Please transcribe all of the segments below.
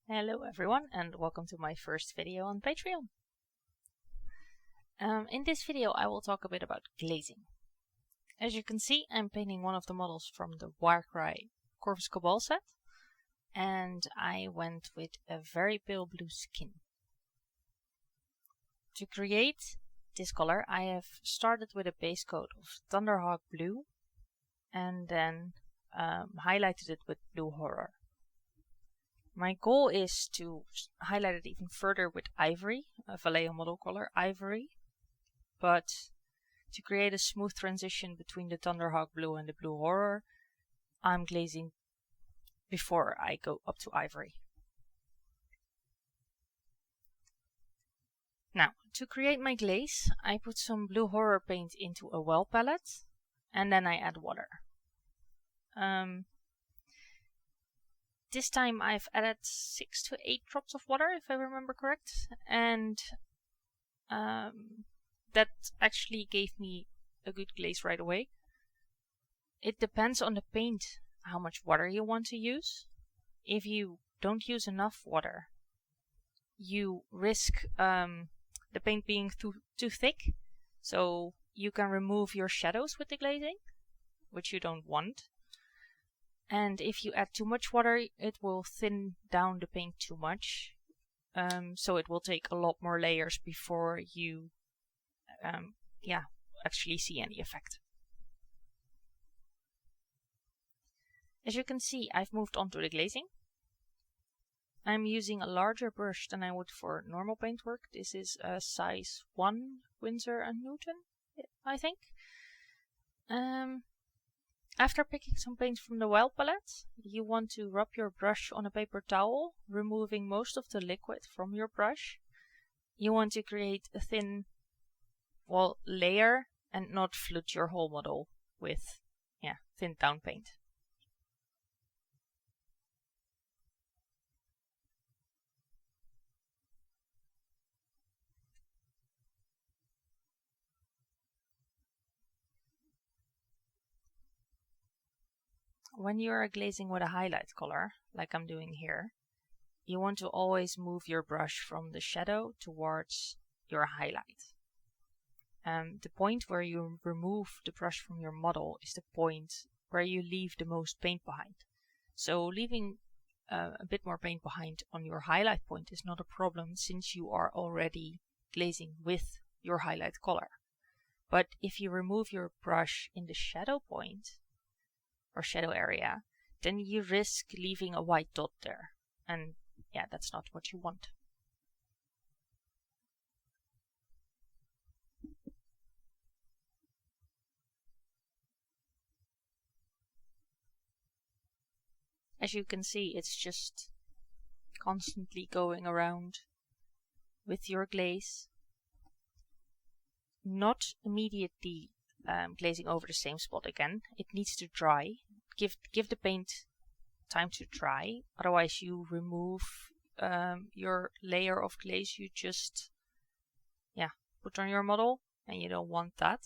Hello everyone and welcome to my first video on Patreon. In this video I will talk a bit about glazing. As you can see, I'm painting one of the models from the warcry corvus cabal set, and I went with a very pale blue skin. To create this color I have started with a base coat of Thunderhawk blue and then highlighted it with blue horror. My goal is to highlight it even further with ivory, a Vallejo model color ivory, but to create a smooth transition between the Thunderhawk blue and the blue horror, I'm glazing before I go up to ivory. Now, to create my glaze, I put some blue horror paint into a well palette and then I add water. This time I've added 6 to 8 drops of water, if I remember correct, and that actually gave me a good glaze right away. It depends on the paint how much water you want to use. If you don't use enough water, you risk the paint being too thick, so you can remove your shadows with the glazing, which you don't want. And if you add too much water, it will thin down the paint too much, so it will take a lot more layers before you actually see any effect. As you can see, I've moved on to the glazing. I'm using a larger brush than I would for normal paintwork. This is a size 1 Winsor & Newton, I think. After picking some paint from the well palette, you want to rub your brush on a paper towel, removing most of the liquid from your brush. You want to create a thin layer and not flood your whole model with thinned down paint. When you are glazing with a highlight color, like I'm doing here, you want to always move your brush from the shadow towards your highlight. The point where you remove the brush from your model is the point where you leave the most paint behind. So leaving a bit more paint behind on your highlight point is not a problem, since you are already glazing with your highlight color. But if you remove your brush in the shadow point, or shadow area, then you risk leaving a white dot there, and that's not what you want. As you can see, it's just constantly going around with your glaze, not immediately glazing over the same spot again. It needs to dry. Give the paint time to dry, otherwise you remove your layer of glaze you just put on your model, and you don't want that.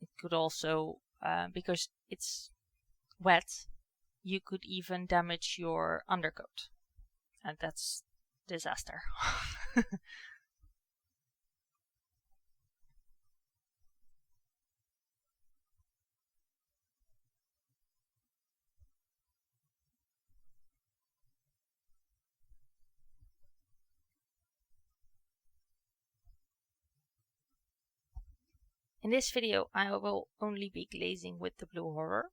It could also, because it's wet, you could even damage your undercoat, and that's disaster. In this video I will only be glazing with the blue horror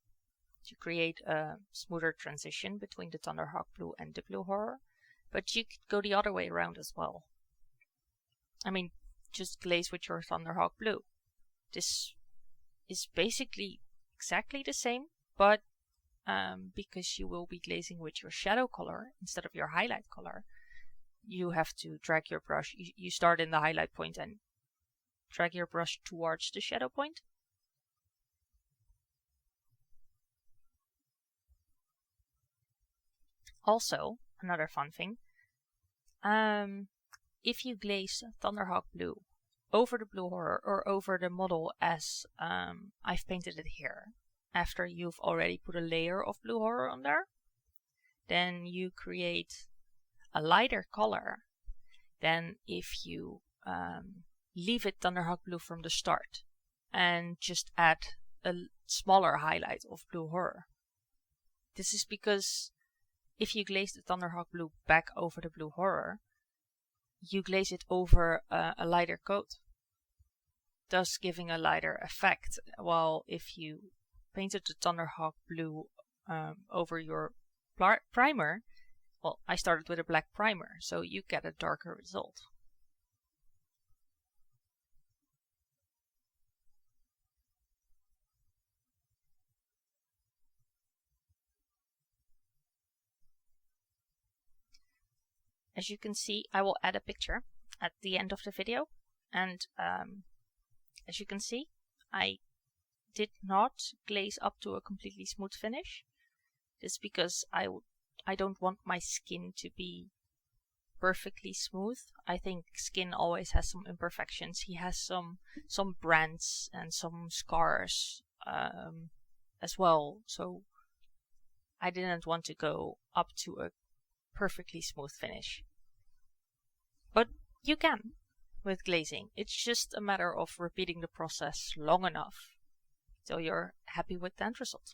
to create a smoother transition between the Thunderhawk blue and the blue horror, but you could go the other way around as well. I mean, just glaze with your Thunderhawk blue. This is basically exactly the same, but because you will be glazing with your shadow color instead of your highlight color, you have to drag your brush. You start in the highlight point and drag your brush towards the shadow point. Also, another fun thing, if you glaze Thunderhawk blue over the blue horror or over the model as I've painted it here, after you've already put a layer of blue horror on there, then you create a lighter color than if you leave it Thunderhawk blue from the start and just add a smaller highlight of blue horror. This is because if you glaze the Thunderhawk blue back over the blue horror, you glaze it over a lighter coat, thus giving a lighter effect. While if you painted the Thunderhawk blue over your primer, well, I started with a black primer, so you get a darker result. As you can see, I will add a picture at the end of the video, and as you can see, I did not glaze up to a completely smooth finish. This is because I don't want my skin to be perfectly smooth. I think skin always has some imperfections. He has some brands and some scars as well, so I didn't want to go up to a perfectly smooth finish. But you can with glazing. It's just a matter of repeating the process long enough till you're happy with the end result.